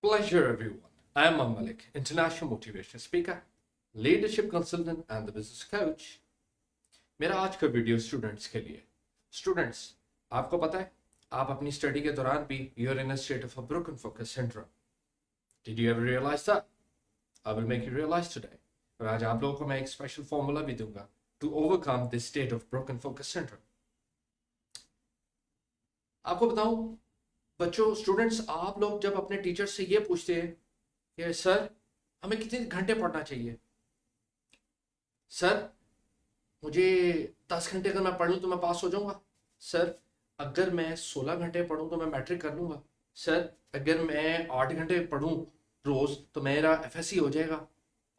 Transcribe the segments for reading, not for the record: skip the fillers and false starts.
Pleasure, everyone. I am Malik, international motivational speaker, leadership consultant, and the business coach. मेरा आज का video students के लिए students आपको पता है आप अपनी स्टडी के दौरान भी you're in a state of a broken focus syndrome. Did you ever realize that? I will make you realize today. और आज आप लोगों को मैं एक स्पेशल फॉर्मूला भी दूंगा to overcome this state of broken focus syndrome. आपको बताऊं बच्चों स्टूडेंट्स आप लोग जब अपने टीचर से ये पूछते हैं कि सर हमें कितने घंटे पढ़ना चाहिए, सर मुझे 10 घंटे अगर मैं पढ़ लूँ तो मैं पास हो जाऊंगा, सर अगर मैं 16 घंटे पढ़ूँ तो मैं मैट्रिक कर लूंगा, सर अगर मैं 8 घंटे पढ़ूँ रोज तो मेरा एफएससी हो जाएगा.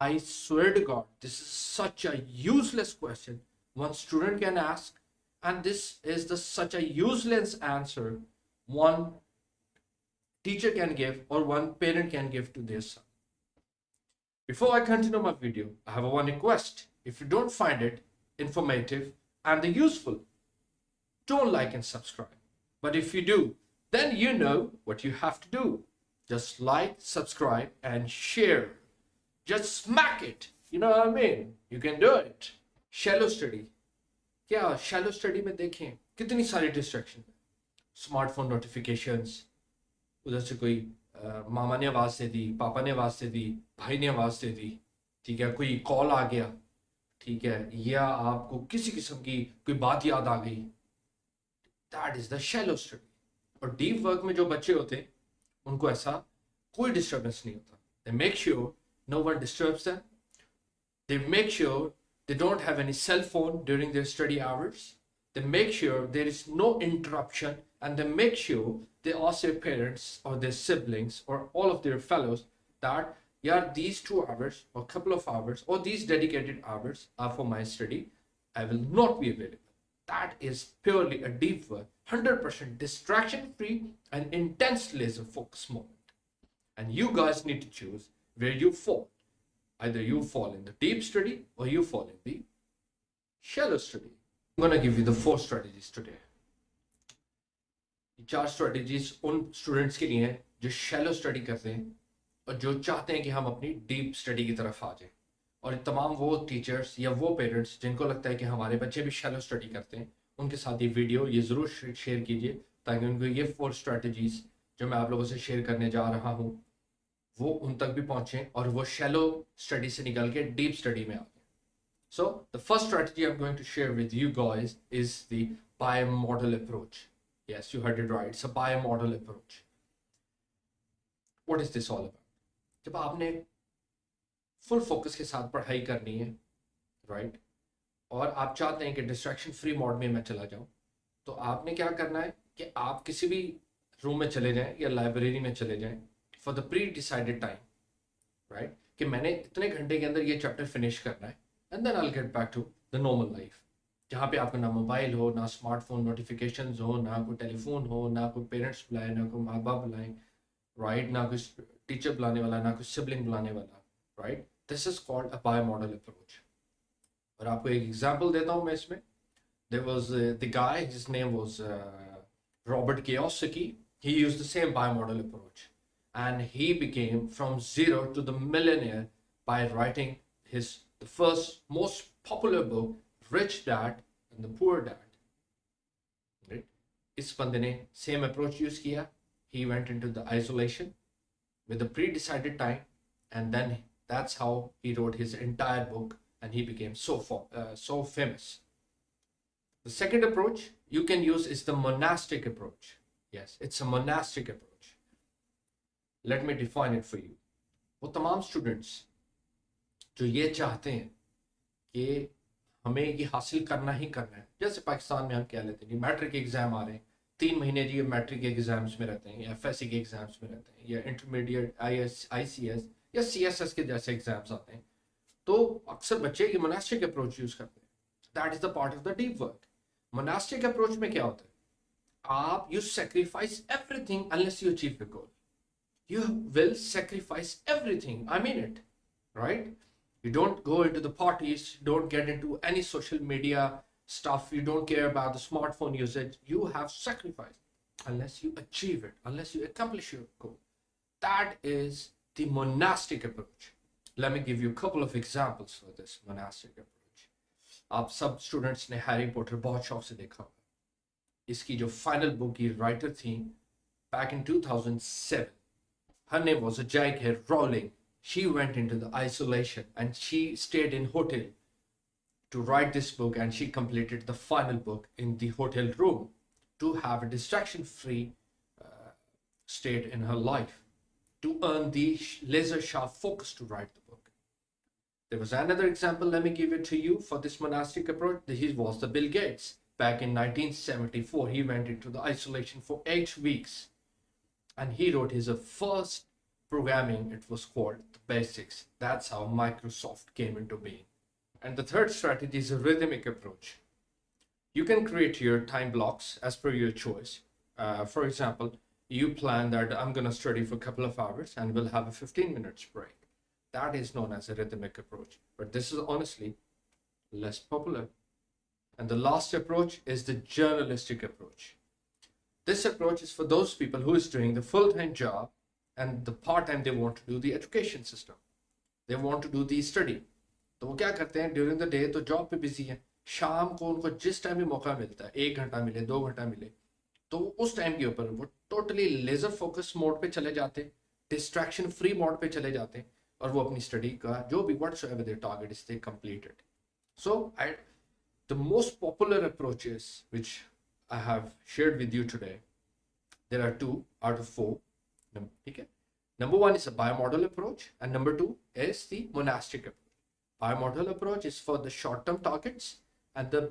I swear to God, this is such a useless question one student can ask, and this is such a useless answer one teacher can give or one parent can give to their son. Before I continue my video, I have one request. If you don't find it informative and useful, don't like and subscribe. But if you do, then you know what you have to do. Just like, subscribe, and share. Just smack it. You know what I mean? You can do it. Shallow study. क्या shallow study में देखें कितनी सारी distraction, smartphone notifications, उधर से कोई मामा ने आवाज़ दे दी, पापा ने आवाज़ दे दी, भाई ने आवाज़ दे दी, ठीक है, कोई कॉल आ गया, ठीक है, या आपको किसी किस्म की कोई बात याद आ गई. That is the shallow study. और डीप वर्क में जो बच्चे होते हैं उनको ऐसा कोई डिस्टर्बेंस नहीं होता. They make sure no one disturbs them. They make sure they don't have any cell phone during their study hours. They make sure there is no interruption, and they make sure they ask their parents or their siblings or all of their fellows that, yeah, these 2 hours or couple of hours or these dedicated hours are for my study. I will not be available. That is purely a deep work, 100% distraction free and intense laser focus moment. And you guys need to choose where you fall. Either you fall in the deep study or you fall in the shallow study. I'm going to give you the 4 strategies today. ये 4 strategies उन students के लिए हैं जो shallow study करते हैं और जो चाहते हैं कि हम अपनी deep study की तरफ आ जाएं. और तमाम वो teachers या वो parents जिनको लगता है कि हमारे बच्चे भी shallow study करते हैं, उनके साथ ये वीडियो ये ज़रूर शेयर कीजिए ताकि उनको ये 4 strategies जो मैं आप लोगों से शेयर करने जा रहा हूँ वो उन तक भी पहुंचे और वो शैलो स्टडी से निकल के डीप स्टडी में आ गए. So the first strategy I am going to share with you guys is the bimodal approach. Yes, you heard it right. It's a bimodal approach. What is this all about? जब आपने full focus के साथ पढ़ाई करनी है, right, और आप चाहते हैं कि डिस्ट्रैक्शन फ्री मोड में मैं चला जाऊं, तो आपने क्या करना है कि आप किसी भी रूम में चले जाएं या लाइब्रेरी में चले जाएं for the pre-decided time, right? कि मैंने इतने घंटे के अंदर ये चैप्टर फिनिश करना है, and then I'll get back to the normal life, जहाँ पे आपका ना मोबाइल हो, ना स्मार्टफोन नोटिफिकेशंस हो, ना कोई टेलीफोन हो, ना कोई पेरेंट्स बुलाए, ना कोई माँ बाप बुलाए, राइट, ना कोई टीचर बुलाने वाला, ना कोई सिबलिंग बुलाने वाला, right. This is called a bimodal approach. और आपको एक एग्जांपल देता हूँ मैं इसमें. There was the guy, his name was Robert Kiyosaki. He used the same bimodal approach. And he became from zero to the millionaire by writing the first most popular book, Rich Dad and the Poor Dad. Right? इस बंदे ने same approach use किया. He went into the isolation with a pre-decided time, and then that's how he wrote his entire book, and he became so famous. The second approach you can use is the monastic approach. Yes, it's a monastic approach. Let me define it for you. वो तमाम students जो ये चाहते हैं कि हमें ये हासिल करना ही करना है, जैसे पाकिस्तान में हम कह लेते हैं कि मैट्रिक एग्जाम आ रहे हैं, 3 महीने जी मैट्रिक के एग्जाम्स में रहते हैं या एफएससी के एग्जाम्स में रहते हैं या इंटरमीडिएट आईसीएस या सीएसएस के जैसे एग्जाम्स आते हैं, तो अक्सर बच्चे ये मोनास्टिक अप्रोच यूज करते हैं. That is the part of the deep work. Monastic approach में क्या होता है? आप you sacrifice everything unless you achieve the goal. You will sacrifice everything. I mean it, right? You don't go into the parties, don't get into any social media stuff, you don't care about the smartphone usage. You have sacrificed unless you achieve it, unless you accomplish your goal. That is the monastic approach. Let me give you a couple of examples for this monastic approach. आप सब students ने Harry Potter बहुत शौक से देखा होगा. इसकी जो फाइनल बुक की राइटर थी back in 2007, her name was J.K. Rowling. She went into the isolation and she stayed in hotel to write this book, and she completed the final book in the hotel room to have a distraction-free state in her life, to earn the laser sharp focus to write the book. There was another example, let me give it to you for this monastic approach. He was the Bill Gates. Back in 1974, he went into the isolation for 8 weeks and he wrote his first programming. It was called The Basics. That's how Microsoft came into being. And the third strategy is a rhythmic approach. You can create your time blocks as per your choice. For example, you plan that I'm going to study for a couple of hours and we'll have a 15 minutes break. That is known as a rhythmic approach. But this is honestly less popular. And the last approach is the journalistic approach. This approach is for those people who is doing the full-time job and the part-time they want to do the education system. They want to do the study. तो वो क्या करते हैं during the day तो job पे busy हैं, शाम को उनको जिस टाइम भी मौका मिलता है, 1 घंटा मिले 2 घंटा मिले, तो उस टाइम के ऊपर वो टोटली लेजर फोकस मोड पे चले जाते, डिस्ट्रैक्शन फ्री मोड पे चले जाते और वो अपनी स्टडी का जो भी whatsoever their target is they completed. So the most popular approaches which I have shared with you today, there are 2 out of 4. Okay? Number 1 is a bimodal approach and number 2 is the monastic approach. Bimodal approach is for the short-term targets and the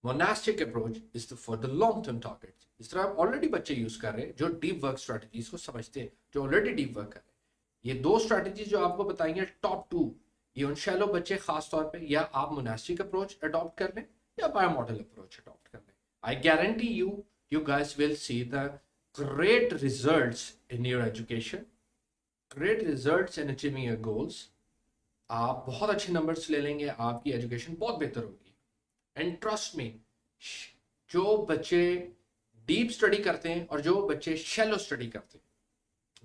monastic approach is for the long-term targets. इस तरह already बच्चे use कर रहे हैं जो deep work strategies को समझते हैं, जो ऑलरेडी डीप वर्क कर रहे हैं. ये 2 स्ट्रेटजीज जो आपको बताएंगे टॉप 2, ये उन शैलो बच्चे खास तौर पे या आप मोनास्टिक अप्रोच अडॉप्ट कर लें या बायोमॉडल अप्रोच अडॉप्ट कर लें. I guarantee you guys will see the great results in your education, great results in achieving your goals. आप बहुत अच्छे नंबर्स ले लेंगे, आपकी एजुकेशन बहुत बेहतर होगी. एंड ट्रस्ट मी, जो बच्चे डीप स्टडी करते हैं और जो बच्चे शैलो स्टडी करते हैं,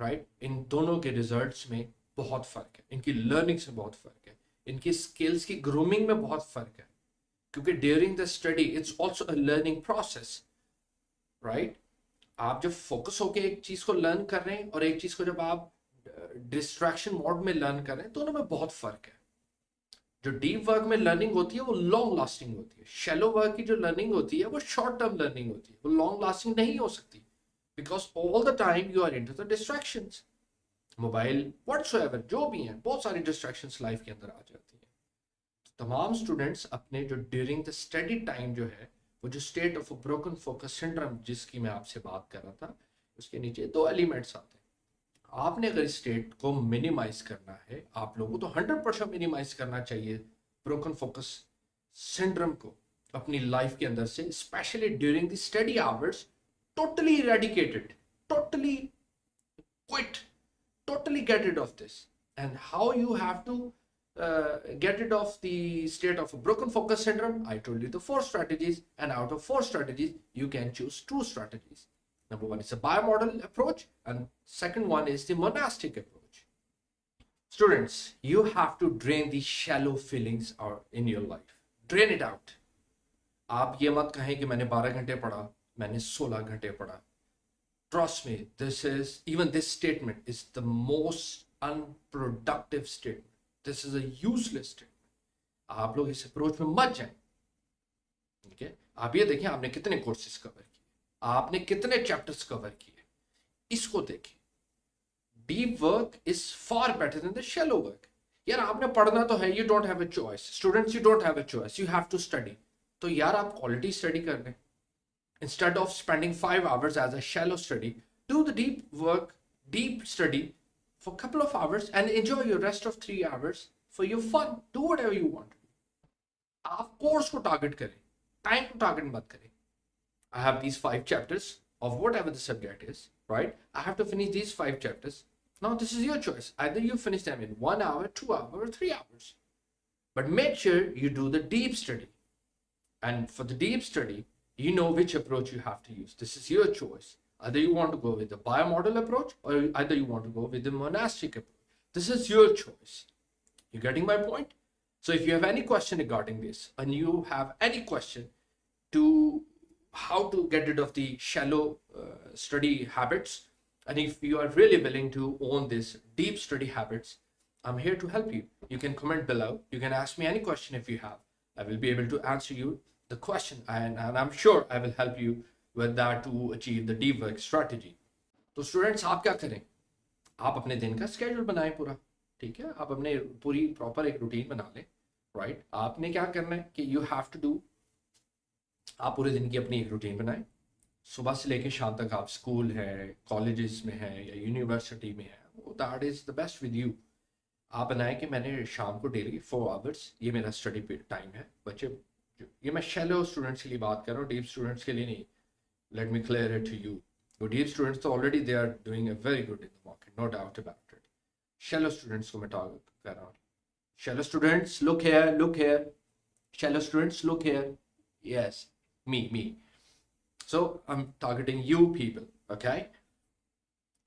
राइट, इन दोनों के रिजल्ट्स में बहुत फर्क है, इनकी लर्निंग से बहुत फर्क है, इनकी स्किल्स की ग्रूमिंग में बहुत फर्क है, क्योंकि during the study it's also a learning process, right. आप जब फोकस होके एक चीज को लर्न कर रहे हैं और एक चीज को जब आप डिस्ट्रैक्शन मोड में लर्न कर रहे हैं, दोनों में बहुत फर्क है. जो डीप वर्क में लर्निंग होती है वो लॉन्ग लास्टिंग होती है. शैलो वर्क की जो लर्निंग होती है वो शॉर्ट टर्म लर्निंग होती है, वो लॉन्ग लास्टिंग नहीं हो सकती, because all the time you are into the distractions, mobile whatsoever जो भी हैं, बहुत सारी डिस्ट्रैक्शंस लाइफ के अंदर आ जाती है. तमाम स्टूडेंट्स अपने जो ड्यूरिंग द स्टडी टाइम जो है, वो जो state of broken focus syndrome जिसकी मैं आपसे बात कर रहा था, उसके नीचे 2 एलिमेंट्स आते हैं. आपने अगर इस स्टेट को मिनिमाइज करना है, आप लोगों को तो 100% मिनिमाइज करना चाहिए ब्रोकन फोकस सिंड्रोम को अपनी लाइफ के अंदर से, specially during the study hours. Totally eradicated, totally quit, totally get rid of this. And how you have to get rid of the state of a broken focus syndrome? I told you the 4 strategies, and out of 4 strategies you can choose 2 strategies. Number 1 is a bimodal approach and second one is the monastic approach. Students, you have to drain the shallow feelings out in your life. Drain it out. आप ये मत कहें कि मैंने 12 घंटे पढ़ा, मैंने 16 घंटे पढ़ा. Trust me, this statement is the most unproductive statement. This is a useless statement. आप लोग इस अप्रोच में मत जाएं. ठीक है, आप ये देखें आपने कितने कोर्सेज कवर किए, आपने कितने चैप्टर्स कवर किए, इसको देखें. Deep work is far better than the shallow work. यार आपने पढ़ना तो है, you don't have a choice. Students, you don't have a choice, you have to study. तो यार आप क्वालिटी स्टडी कर लें. Instead of spending 5 hours as a shallow study, do the deep study for a couple of hours and enjoy your rest of 3 hours for your fun. Do whatever you want to do. आप course को target करें, time को target मत करें. I have these 5 chapters of whatever the subject is, right? I have to finish these 5 chapters. Now this is your choice. Either you finish them in 1 hour, 2 hours, or 3 hours. But make sure you do the deep study. And for the deep study, you know which approach you have to use. This is your choice. Either you want to go with the biomodel approach or either you want to go with the monastic approach. This is your choice. You getting my point? So if you have any question regarding this, and you have any question to how to get rid of the shallow study habits, and if you are really willing to own this deep study habits, I'm here to help you. You can comment below. You can ask me any question if you have. I will be able to answer you the question, and I'm sure I will help you with that to achieve the deep work strategy. तो students आप क्या करें, आप अपने दिन का schedule बनाएं पूरा, ठीक है, आप अपने पूरी प्रॉपर एक रूटीन बना लें, राइट। आपने क्या करना है कि यू हैव टू डू, आप पूरे दिन की अपनी एक रूटीन बनाएं। सुबह से लेकर शाम तक आप स्कूल है, कॉलेजेस में है या यूनिवर्सिटी में है, that is the best with you. आप बनाएं कि मैंने शाम को डेली 4 आवर्स ये मेरा स्टडी टाइम है। बच्चे, ये मैं शैलो स्टूडेंट्स के लिए बात कर रहा हूँ, डीप स्टूडेंट्स के लिए नहीं। Let me clear it to you. तो डीप स्टूडेंट्स तो already they are doing a very good in the market, no doubt about it. Shallow students को मैं टारगेट कर रहा हूँ। Shallow students look here, look here. Shallow students look here. Yes, me. So I'm targeting you people, okay?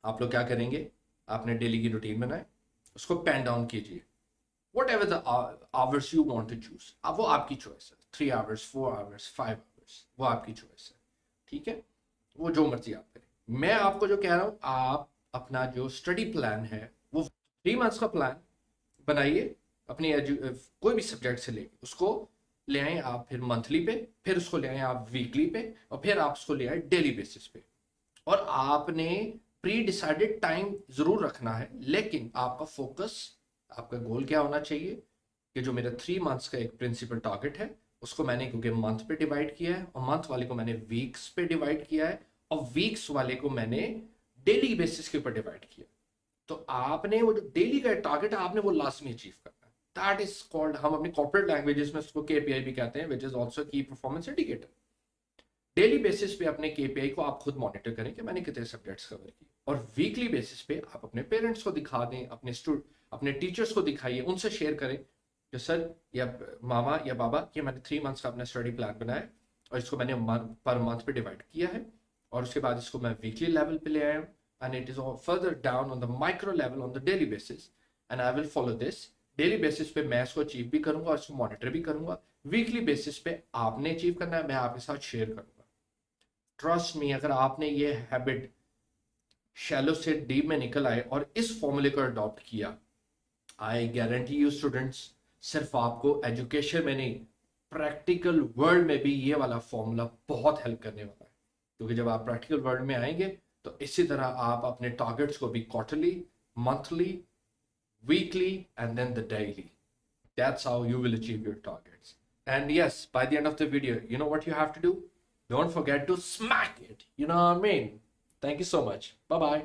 आप लोग क्या करेंगे, आपने डेली की रूटीन बनाए, उसको पेन डाउन कीजिए। Whatever the hours you want to choose, अब वो आपकी चॉइस है, 3 आवर्स, 4 आवर्स, 5 आवर्स, वो आपकी चॉइस है, ठीक है, वो जो मर्जी आप करें। मैं आपको जो कह रहा हूँ, आप अपना जो स्टडी प्लान है वो 3 मंथ्स का प्लान बनाइए, अपनी कोई भी सब्जेक्ट से लेके उसको ले आए आप, फिर मंथली पे, फिर उसको ले आए आप वीकली पे, और फिर आप उसको ले आए डेली बेसिस पे। और आपने प्री डिसाइडेड टाइम जरूर रखना है, लेकिन आपका फोकस, आपका गोल क्या होना चाहिए कि जो मेरा 3 मंथ्स का एक प्रिंसिपल टारगेट है, उसको मैंने क्योंकि मंथ पे डिवाइड किया है, और मंथ वाले को मैंने वीक्स पे डिवाइड किया है, और वीक्स वाले को मैंने डेली बेसिस के ऊपर डिवाइड किया। तो आपने वो जो डेली का टारगेट है, आपने वो लाजमी अचीव करना है। दैट इज कॉल्ड, हम अपनी कॉर्पोरेट लैंग्वेजेस में उसको केपीआई भी कहते हैं, विच इज ऑल्सो की परफॉर्मेंस इंडिकेटर। डेली बेसिस पे अपने केपीआई को आप खुद मॉनिटर करें कि मैंने कितने सब्जेक्ट्स कवर किए, और वीकली बेसिस पे आप अपने पेरेंट्स को दिखा दें, अपने टीचर्स को दिखाइए, उनसे शेयर करें कि सर या मामा या बाबा, ये मैंने 3 मंथ्स का अपना स्टडी प्लान बनाया और इसको मैंने पर मंथ पे डिवाइड किया है, और उसके बाद इसको मैं वीकली लेवल पे ले आया हूँ, and it is further down on the micro level on the daily basis, and I will follow this. Daily basis पे मैं इसको अचीव भी करूंगा और इसको मॉनिटर भी करूंगा। वीकली बेसिस पे आपने अचीव करना है, मैं आपके साथ शेयर करूंगा। ट्रस्ट मी, अगर आपने ये हैबिट शैलो से डीप में निकल आए और इस फॉर्मूले को अडॉप्ट किया, आई गारंटी यू स्टूडेंट्स, सिर्फ आपको एजुकेशन में नहीं, प्रैक्टिकल वर्ल्ड में भी ये वाला फॉर्मूला बहुत हेल्प करने वाला है। क्योंकि जब आप प्रैक्टिकल वर्ल्ड में आएंगे तो इसी तरह आप अपने टारगेट्स को भी quarterly, monthly, weekly, and then the daily. That's how you will achieve your targets. And yes, by the end of the video, you know what you have to do? Don't forget to smack it. You know what I mean? Thank you so much. Bye bye.